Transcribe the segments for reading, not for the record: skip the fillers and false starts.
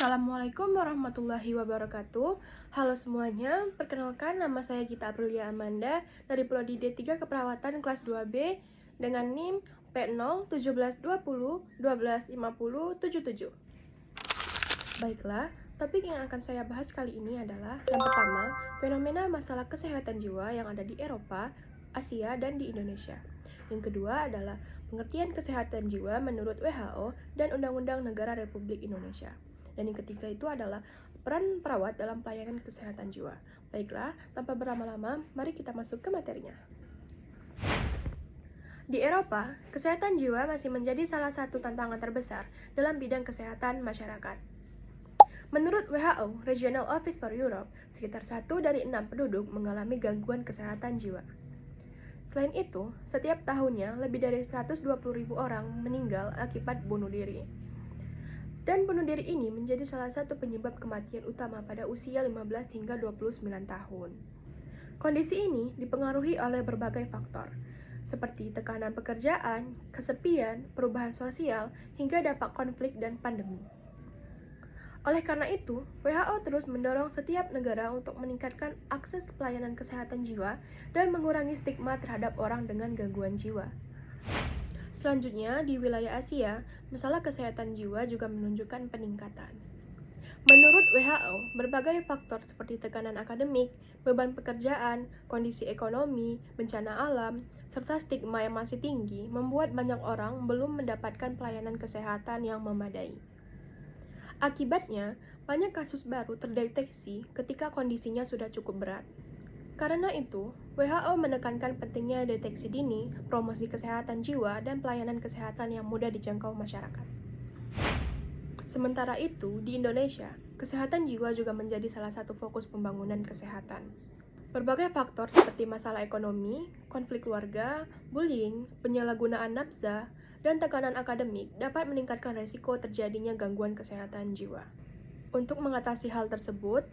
Assalamualaikum warahmatullahi wabarakatuh. Halo semuanya, perkenalkan nama saya Gita Aprilia Amanda dari Prodi D3 Keperawatan kelas 2B dengan NIM P0 1720 1250 77. Baiklah, topik yang akan saya bahas kali ini adalah yang pertama, fenomena masalah kesehatan jiwa yang ada di Eropa, Asia, dan di Indonesia. Yang kedua adalah pengertian kesehatan jiwa menurut WHO dan Undang-Undang Negara Republik Indonesia. Dan yang ketiga itu adalah peran perawat dalam pelayanan kesehatan jiwa. Baiklah, tanpa berlama-lama, mari kita masuk ke materinya. Di Eropa, kesehatan jiwa masih menjadi salah satu tantangan terbesar dalam bidang kesehatan masyarakat. Menurut WHO, Regional Office for Europe, sekitar 1 dari 6 penduduk mengalami gangguan kesehatan jiwa. Selain itu, setiap tahunnya lebih dari 120.000 orang meninggal akibat bunuh diri. Dan bunuh diri ini menjadi salah satu penyebab kematian utama pada usia 15 hingga 29 tahun. Kondisi ini dipengaruhi oleh berbagai faktor, seperti tekanan pekerjaan, kesepian, perubahan sosial, hingga dampak konflik dan pandemi. Oleh karena itu, WHO terus mendorong setiap negara untuk meningkatkan akses pelayanan kesehatan jiwa dan mengurangi stigma terhadap orang dengan gangguan jiwa. Selanjutnya, di wilayah Asia, masalah kesehatan jiwa juga menunjukkan peningkatan. Menurut WHO, berbagai faktor seperti tekanan akademik, beban pekerjaan, kondisi ekonomi, bencana alam, serta stigma yang masih tinggi membuat banyak orang belum mendapatkan pelayanan kesehatan yang memadai. Akibatnya, banyak kasus baru terdeteksi ketika kondisinya sudah cukup berat. Karena itu, WHO menekankan pentingnya deteksi dini, promosi kesehatan jiwa, dan pelayanan kesehatan yang mudah dijangkau masyarakat. Sementara itu, di Indonesia, kesehatan jiwa juga menjadi salah satu fokus pembangunan kesehatan. Berbagai faktor seperti masalah ekonomi, konflik keluarga, bullying, penyalahgunaan nafsa, dan tekanan akademik dapat meningkatkan risiko terjadinya gangguan kesehatan jiwa. Untuk mengatasi hal tersebut,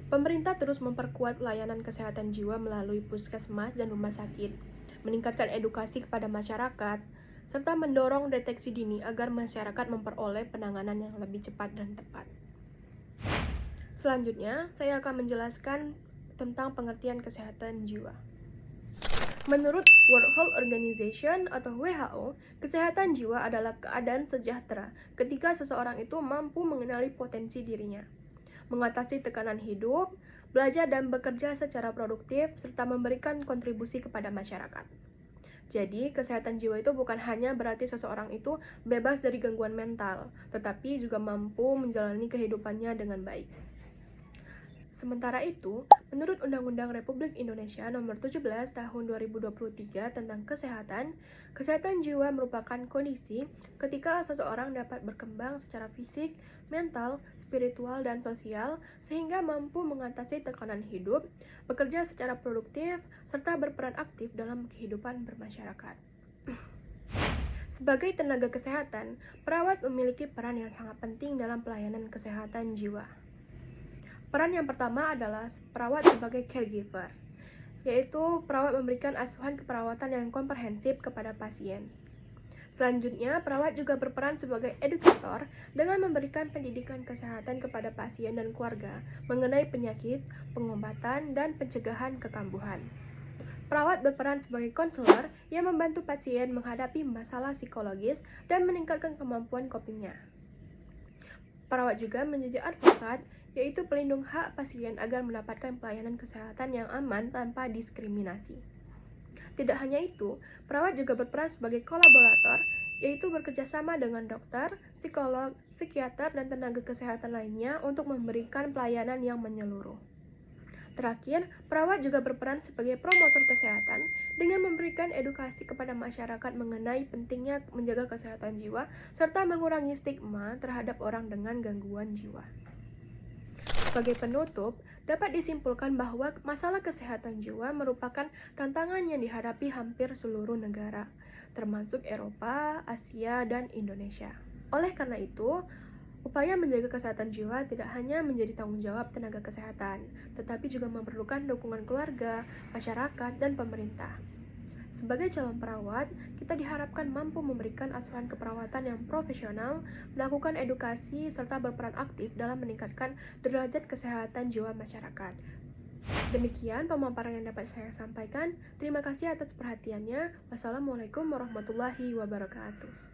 pemerintah terus memperkuat pelayanan kesehatan jiwa melalui puskesmas dan rumah sakit, meningkatkan edukasi kepada masyarakat, serta mendorong deteksi dini agar masyarakat memperoleh penanganan yang lebih cepat dan tepat. Selanjutnya, saya akan menjelaskan tentang pengertian kesehatan jiwa. Menurut World Health Organization atau WHO, kesehatan jiwa adalah keadaan sejahtera ketika seseorang itu mampu mengenali potensi dirinya, mengatasi tekanan hidup, belajar dan bekerja secara produktif, serta memberikan kontribusi kepada masyarakat. Jadi, kesehatan jiwa itu bukan hanya berarti seseorang itu bebas dari gangguan mental, tetapi juga mampu menjalani kehidupannya dengan baik. Sementara itu, menurut Undang-Undang Republik Indonesia Nomor 17 Tahun 2023 tentang kesehatan jiwa merupakan kondisi ketika seseorang dapat berkembang secara fisik, mental, spiritual, dan sosial sehingga mampu mengatasi tekanan hidup, bekerja secara produktif, serta berperan aktif dalam kehidupan bermasyarakat. Sebagai tenaga kesehatan, perawat memiliki peran yang sangat penting dalam pelayanan kesehatan jiwa. Peran yang pertama adalah perawat sebagai caregiver, yaitu perawat memberikan asuhan keperawatan yang komprehensif kepada pasien. Selanjutnya, perawat juga berperan sebagai edukator dengan memberikan pendidikan kesehatan kepada pasien dan keluarga mengenai penyakit, pengobatan, dan pencegahan kekambuhan. Perawat berperan sebagai konselor yang membantu pasien menghadapi masalah psikologis dan meningkatkan kemampuan copingnya. Perawat juga menjadi advokat, yaitu pelindung hak pasien agar mendapatkan pelayanan kesehatan yang aman tanpa diskriminasi. Tidak hanya itu, perawat juga berperan sebagai kolaborator, yaitu bekerjasama dengan dokter, psikolog, psikiater, dan tenaga kesehatan lainnya untuk memberikan pelayanan yang menyeluruh. Terakhir, perawat juga berperan sebagai promotor kesehatan dengan memberikan edukasi kepada masyarakat mengenai pentingnya menjaga kesehatan jiwa serta mengurangi stigma terhadap orang dengan gangguan jiwa. Sebagai penutup, dapat disimpulkan bahwa masalah kesehatan jiwa merupakan tantangan yang dihadapi hampir seluruh negara, termasuk Eropa, Asia, dan Indonesia. Oleh karena itu, upaya menjaga kesehatan jiwa tidak hanya menjadi tanggung jawab tenaga kesehatan, tetapi juga memerlukan dukungan keluarga, masyarakat, dan pemerintah. Sebagai calon perawat, kita diharapkan mampu memberikan asuhan keperawatan yang profesional, melakukan edukasi, serta berperan aktif dalam meningkatkan derajat kesehatan jiwa masyarakat. Demikian pemaparan yang dapat saya sampaikan. Terima kasih atas perhatiannya. Wassalamualaikum warahmatullahi wabarakatuh.